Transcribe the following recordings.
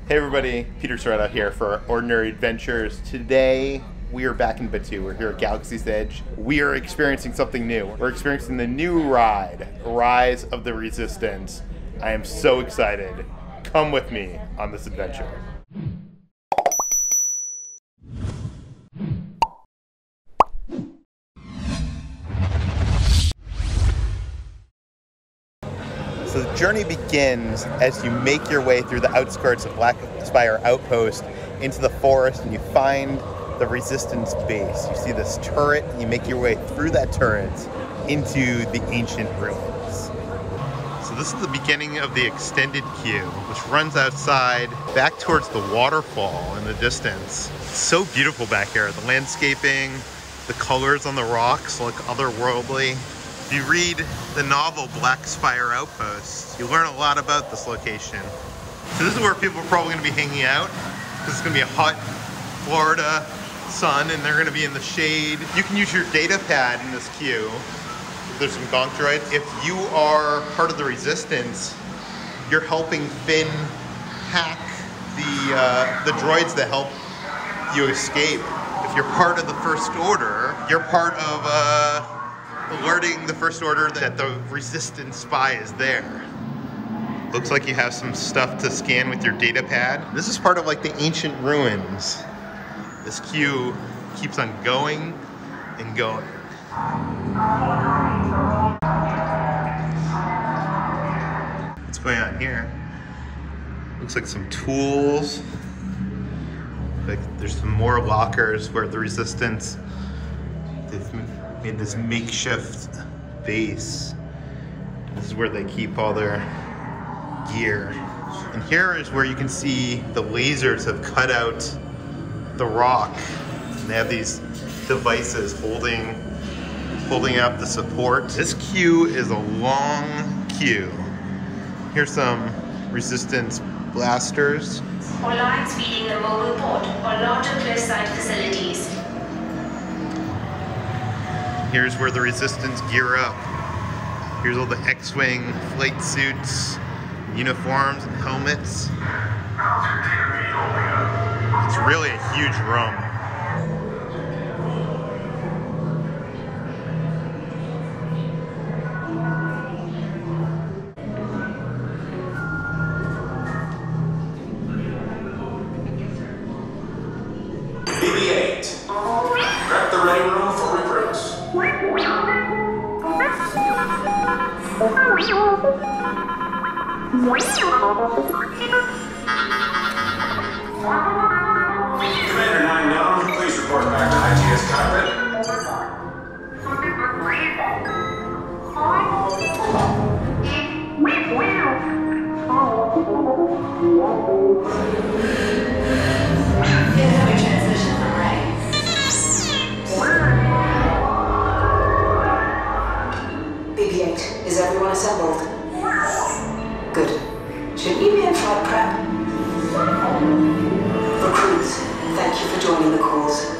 Hey everybody, Peter Soretta here for Ordinary Adventures. Today we are back in Batuu. We're here at Galaxy's Edge. We are experiencing something new. We're experiencing the new ride, Rise of the Resistance. I am so excited. Come with me on this adventure. So the journey begins as you make your way through the outskirts of Black Spire Outpost into the forest, and you find the Resistance base. You see this turret, and you make your way through that turret into the ancient ruins. So this is the beginning of the extended queue, which runs outside back towards the waterfall in the distance. It's so beautiful back here. The landscaping, the colors on the rocks look otherworldly. If you read the novel Black Spire Outpost, you learn a lot about this location. So this is where people are probably going to be hanging out, because it's going to be a hot Florida sun and they're going to be in the shade. You can use your data pad in this queue. There's some gonk droids. If you are part of the Resistance, you're helping Finn hack the droids that help you escape. If you're part of the First Order, you're part of alerting the First Order that the Resistance spy is there. Looks like you have some stuff to scan with your data pad. This is part of like the ancient ruins. This queue keeps on going and going. What's going on here? Looks like some tools. Like there's some more lockers where the Resistance made this makeshift base. This is where they keep all their gear. And here is where you can see the lasers have cut out the rock. And they have these devices holding up the support. This queue is a long queue. Here's some Resistance blasters. All lines feeding the mobile port or larger close site facilities. Here's where the Resistance gear up. Here's all the X-Wing flight suits, uniforms, and helmets. It's really a huge room. BB-8. Prep the ready room for recruits. Commander 9-9, please report back to IGS cockpit. Incoming transmission from Ray. BB-8, is everyone assembled? Good. Should we be in flight prep? Recruits, thank you for joining the cause.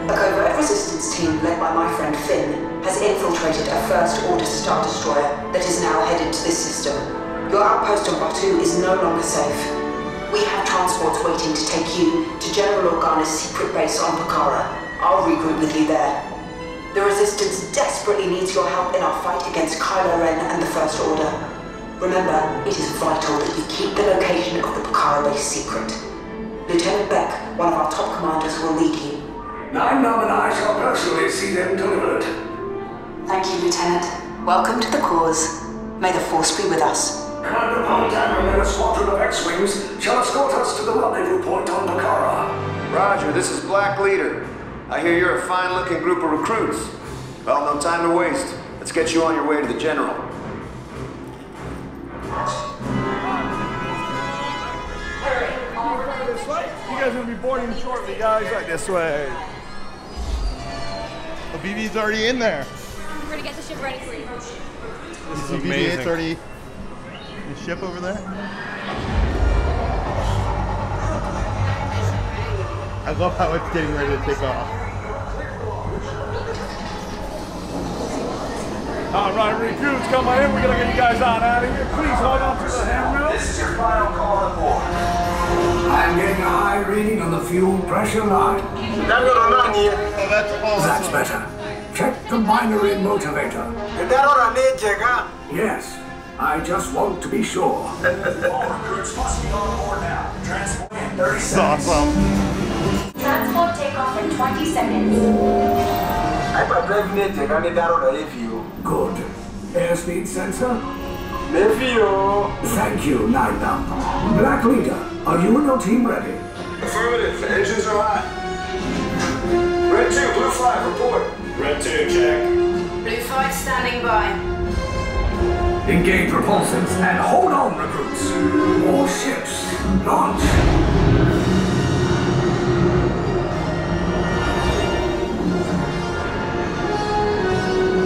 A covert resistance team led by my friend Finn has infiltrated a First Order Star Destroyer that is now headed to this system. Your outpost on Batuu is no longer safe. We have transports waiting to take you to General Organa's secret base on Pucara. I'll regroup with you there. The Resistance desperately needs your help in our fight against Kylo Ren and the First Order. Remember, it is vital that you keep the location of the Pucara base secret. Lieutenant Beck, one of our top commanders, will lead you. 9-9 and I shall personally see them delivered. Thank you, Lieutenant. Welcome to the cause. May the Force be with us. Commander Pontan and a squadron of X-Wings shall escort us to the rendezvous point on Pucara. Roger, this is Black Leader. I hear you're a fine-looking group of recruits. Well, no time to waste. Let's get you on your way to the General. This way. You guys are going to be boarding shortly, guys. Right this way. The BB's already in there. We're going to get the ship ready for you. This is amazing. BB-8's already in the ship over there. I love how it's getting ready to take off. All right, recruits, come on in. We're going to get you guys on out of here. Please hold on to the handrail. This is your final call on board. I I'm getting a high reading on the fuel pressure line. That's awesome. That's better. Check the binary motivator. Yes, I just want to be sure. All recruits must be on board now. Transport in 30 That's seconds. awesome. Transport takeoff in 20 seconds. Good. Airspeed sensor? Thank you, Nightbound. Black Leader, are you and your team ready? Affirmative. Engines are hot. Red 2, Blue 5, report. Red 2, check. Blue 5 standing by. Engage repulsors and hold on, recruits. More ships. Launch.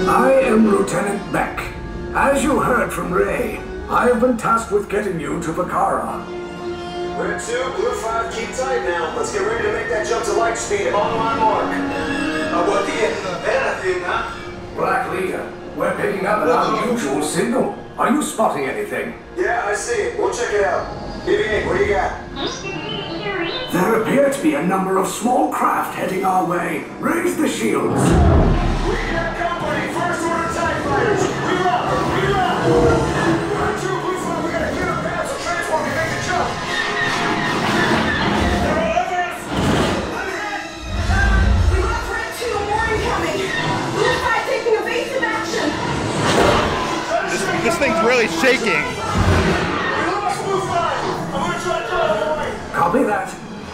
I am Lieutenant Beck. As you heard from Ray, I have been tasked with getting you to Bakara. Red 2, Blue 5, keep tight now. Let's get ready to make that jump to light speed. On my mark. Black Leader, we're picking up an unusual signal. Are you spotting anything? Yeah, I see it. We'll check it out. BB-8, what do you got? There appear to be a number of small craft heading our way. Raise the shields. We got company. First order TIE fighters. Reroute. Red 2, Blue 5, we gotta get a path so transport can make the jump. They're all over us. I'm hit. We got Red 2, more incoming. Blue 5 taking evasive action. This thing's really shaking. We lost Blue 5. I'm gonna try to draw the line. Copy that.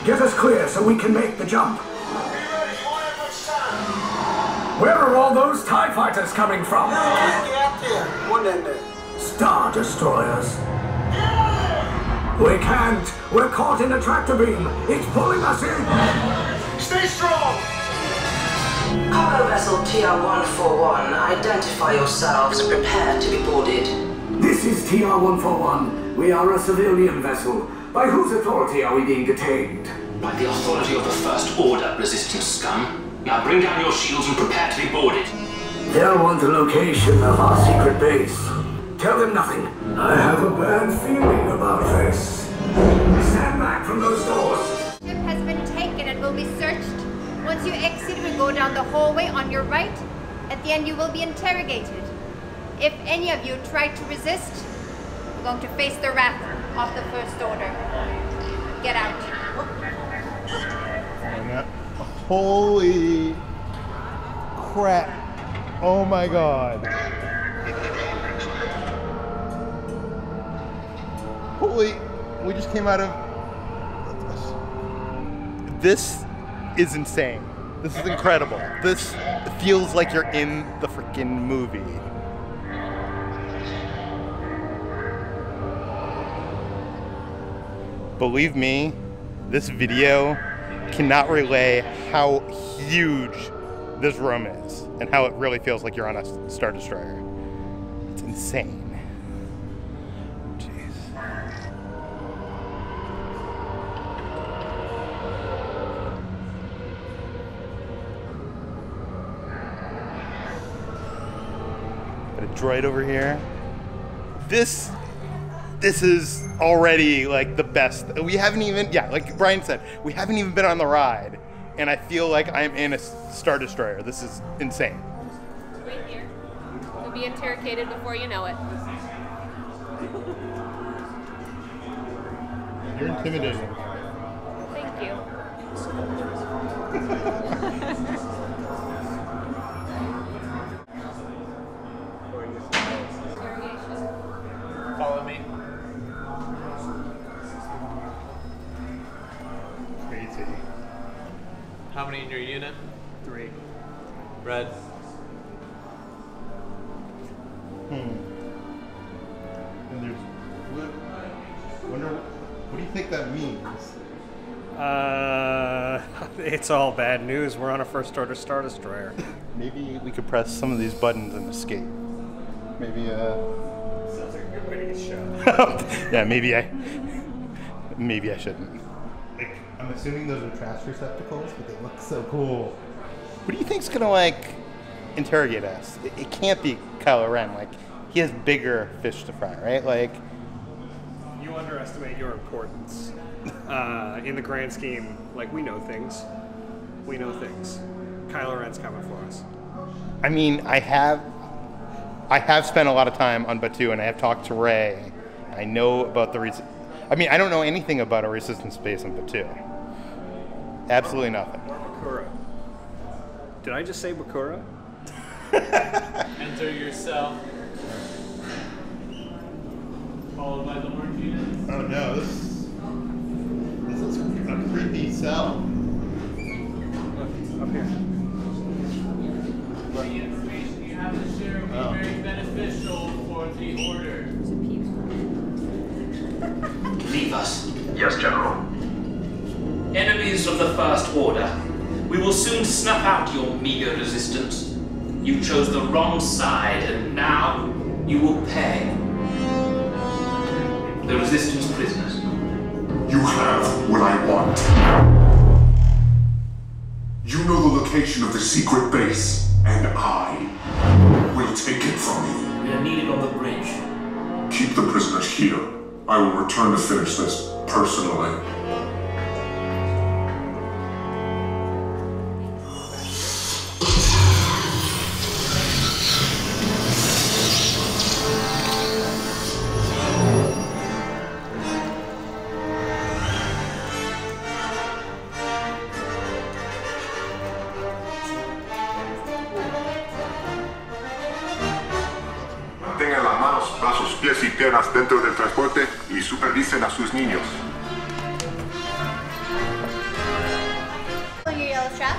Get us clear so we can make the jump. Be ready. You won't have much time. Where are all those TIE fighters coming from? Star Destroyers. We can't. We're caught in a tractor beam. It's pulling us in. Stay strong. Cargo vessel TR-141, identify yourselves and prepare to be boarded. This is TR-141. We are a civilian vessel. By whose authority are we being detained? By the authority of the First Order, resistance scum. Now bring down your shields and prepare to be boarded. They'll want the location of our secret base. Tell them nothing. I have a bad feeling about this. Stand back from those doors. Ship has been taken and will be searched. Once you exit, we go down the hallway on your right. At the end, you will be interrogated. If any of you try to resist, you're going to face the wrath of the First Order. Get out. Holy crap. Oh my god. Holy, we just came out of... This is insane. This is incredible. This feels like you're in the freaking movie. Believe me, this video cannot relay how huge this room is and how it really feels like you're on a Star Destroyer. It's insane. Jeez. Got a droid over here. This is already like the best. We haven't even, yeah, like Brian said, we haven't even been on the ride, and I feel like I'm in a Star Destroyer. This is insane. Wait here. You'll be interrogated before you know it. You're intimidating. Thank you. Follow me. Crazy. How many in your unit? 3. Red. And there's blue. Wonder what do you think that means? It's all bad news. We're on a First Order Star Destroyer. Maybe we could press some of these buttons and escape. Maybe Sounds like a good way to get shot. yeah, maybe I shouldn't. Like, I'm assuming those are trash receptacles, but they look so cool. What do you think's gonna like interrogate us? It can't be Kylo Ren. Like, he has bigger fish to fry, right? Like, You underestimate your importance. in the grand scheme, like, we know things. We know things. Kylo Ren's coming for us. I mean, I have spent a lot of time on Batuu, and I have talked to Rey. I know about I mean, I don't know anything about a resistance base on Batuu. Absolutely nothing. Bakura. Did I just say Bakura? Enter your cell. Followed by the Martinez. Oh no, this is a creepy cell. Up here. The information you have to share will be very beneficial for the Order. Leave us. Yes, General. Enemies of the First Order. We will soon snuff out your meager resistance. You chose the wrong side, and now you will pay. The Resistance prisoners. You have what I want. You know the location of the secret base, and I will take it from you. We are needed on the bridge. Keep the prisoners here. I will return to finish this personally. Mantengan las manos, brazos, pies y piernas dentro del transporte y supervisen a sus niños. Pull your yellow straps.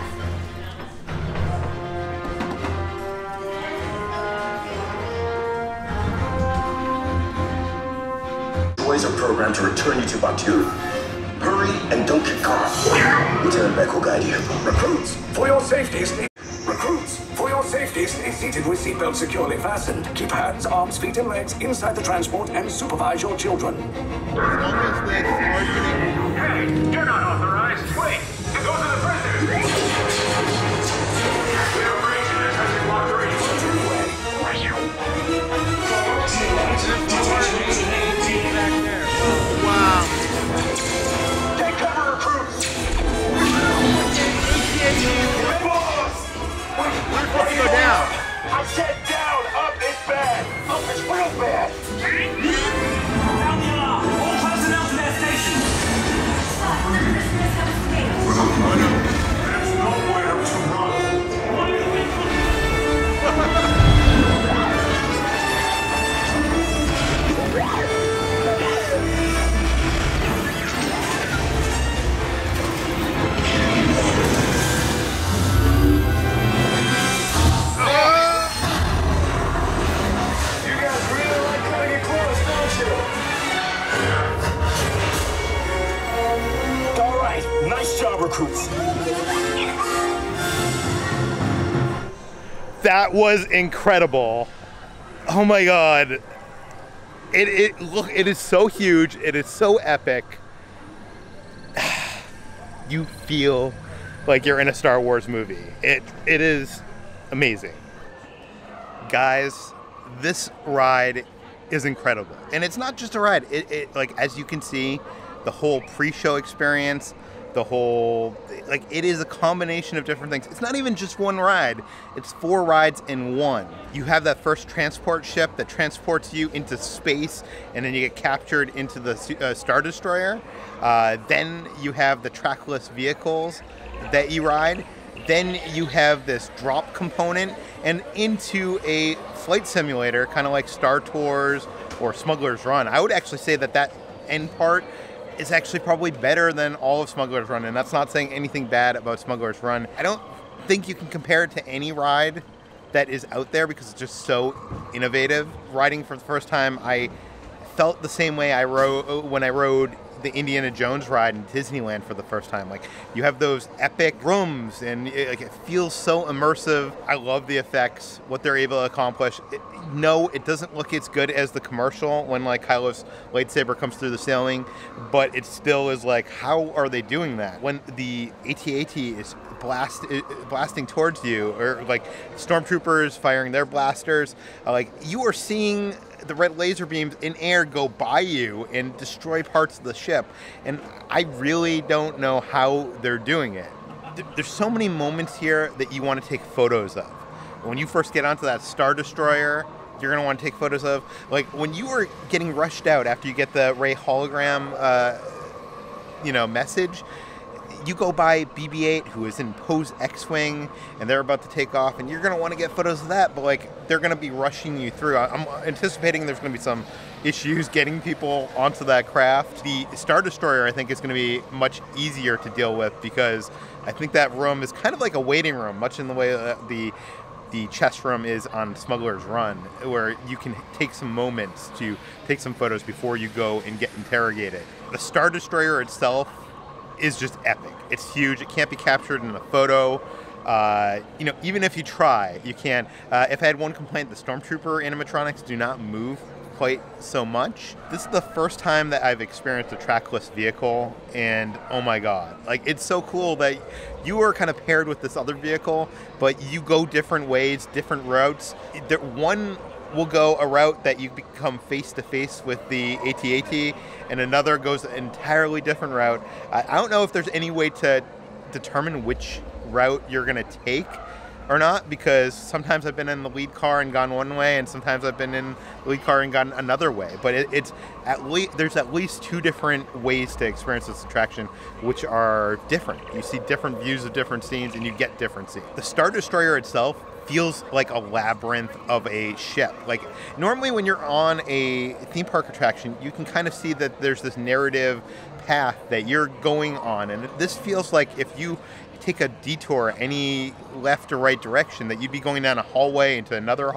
Droids are programmed to return you to Batuu. Hurry and don't get caught. Lieutenant Beck will guide you. Recruits, for your safety, stay seated with seatbelts securely fastened. Keep hands, arms, feet, and legs inside the transport and supervise your children. Hey, you're not authorized. Wait, those are the prisoners. The operation has been locked already. Wow. Take cover, recruits. We're supposed to go down. I said down, up is bad. Up is real bad. Sound the alarm! All personnel to their stations! There's nowhere to run. You guys really like cutting it close, don't you? All right, nice job, recruits. That was incredible. Oh my god. Look, it is so huge. It is so epic. You feel like you're in a Star Wars movie. It is amazing. Guys, this ride is incredible. And it's not just a ride. It like, as you can see, the whole pre-show experience, the whole, like, it is a combination of different things. It's not even just one ride. It's 4 rides in one. You have that first transport ship that transports you into space, and then you get captured into the Star Destroyer. Then you have the trackless vehicles that you ride. Then you have this drop component and into a flight simulator, kind of like Star Tours or Smuggler's Run. I would actually say that that end part is actually probably better than all of Smuggler's Run, and that's not saying anything bad about Smuggler's Run. I don't think you can compare it to any ride that is out there because it's just so innovative. Riding for the first time, I felt the same way I rode when I rode the Indiana Jones ride in Disneyland for the first time. Like, you have those epic rooms, and it feels so immersive. I love the effects, what they're able to accomplish. No, it doesn't look as good as the commercial when, like, Kylo's lightsaber comes through the ceiling, but it still is like, how are they doing that? When the AT-AT is blasting towards you, or like stormtroopers firing their blasters, like, you are seeing the red laser beams in air go by you and destroy parts of the ship. And I really don't know how they're doing it. There's so many moments here that you want to take photos of. When you first get onto that Star Destroyer, you're going to want to take photos of. Like when you were getting rushed out after you get the Rey hologram, message, you go by BB-8, who is in pose X-Wing, and they're about to take off, and you're going to want to get photos of that, but like they're going to be rushing you through. I'm anticipating there's going to be some issues getting people onto that craft. The Star Destroyer, I think, is going to be much easier to deal with because I think that room is kind of like a waiting room, much in the way that the chess room is on Smuggler's Run, where you can take some moments to take some photos before you go and get interrogated. The Star Destroyer itself is just epic. It's huge. It can't be captured in a photo. Even if you try, you can't. If I had one complaint, the Stormtrooper animatronics do not move quite so much. This is the first time that I've experienced a trackless vehicle, and oh my god, like it's so cool that you are kind of paired with this other vehicle, but you go different ways, different routes. One will go a route that you become face to face with the AT-AT, and another goes an entirely different route. I don't know if there's any way to determine which route you're going to take or not, because sometimes I've been in the lead car and gone one way, and sometimes I've been in the lead car and gone another way. But there's at least two different ways to experience this attraction, which are different. You see different views of different scenes, and you get different scenes. The Star Destroyer itself feels like a labyrinth of a ship. Like normally when you're on a theme park attraction, you can kind of see that there's this narrative path that you're going on, and this feels like if you take a detour any left or right direction, that you'd be going down a hallway into another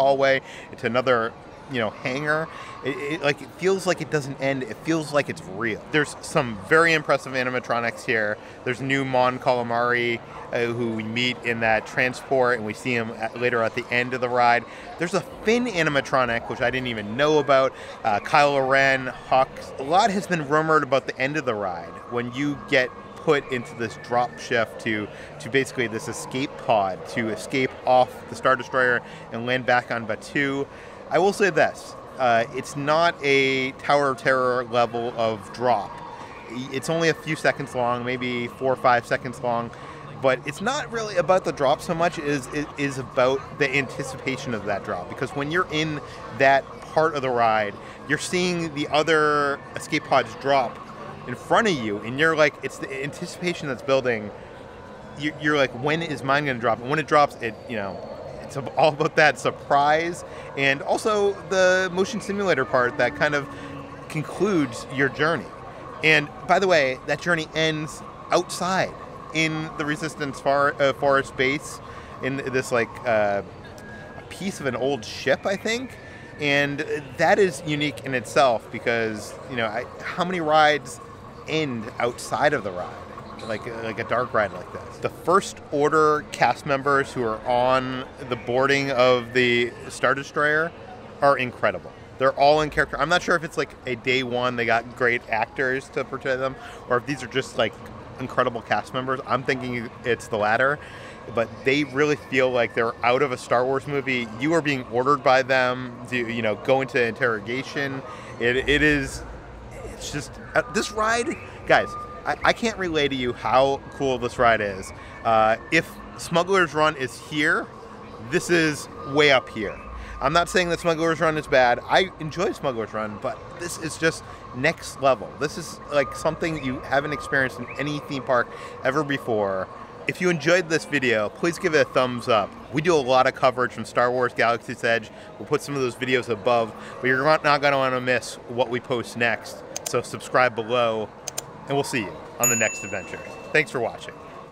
hangar. It feels like it doesn't end. It feels like it's real. There's some very impressive animatronics here. There's new Mon Calamari, who we meet in that transport, and we see him later at the end of the ride. There's a Finn animatronic, which I didn't even know about. Kylo Ren, Hux. A lot has been rumored about the end of the ride when you get put into this drop shift to basically this escape pod to escape off the Star Destroyer and land back on Batuu. I will say this, it's not a Tower of Terror level of drop. It's only a few seconds long, maybe 4 or 5 seconds long, but it's not really about the drop so much as it is about the anticipation of that drop, because when you're in that part of the ride, you're seeing the other escape pods drop in front of you, and you're like, it's the anticipation that's building. You're like, when is mine going to drop? And when it drops, it's all about that surprise, and also the motion simulator part that kind of concludes your journey. And by the way, that journey ends outside in the Resistance Forest base, in this a piece of an old ship, I think. And that is unique in itself because, how many rides end outside of the ride, like a dark ride like this? The First Order cast members who are on the boarding of the Star Destroyer are incredible. They're all in character. I'm not sure if it's like a day one, they got great actors to portray them, or if these are just like incredible cast members. I'm thinking it's the latter, but they really feel like they're out of a Star Wars movie. You are being ordered by them to, go into interrogation. It's just, this ride, guys, I can't relay to you how cool this ride is. If Smuggler's Run is here, this is way up here. I'm not saying that Smuggler's Run is bad. I enjoy Smuggler's Run, but this is just next level. This is like something you haven't experienced in any theme park ever before. If you enjoyed this video, please give it a thumbs up. We do a lot of coverage from Star Wars Galaxy's Edge. We'll put some of those videos above, but you're not going to want to miss what we post next. So subscribe below, and we'll see you on the next adventure. Thanks for watching.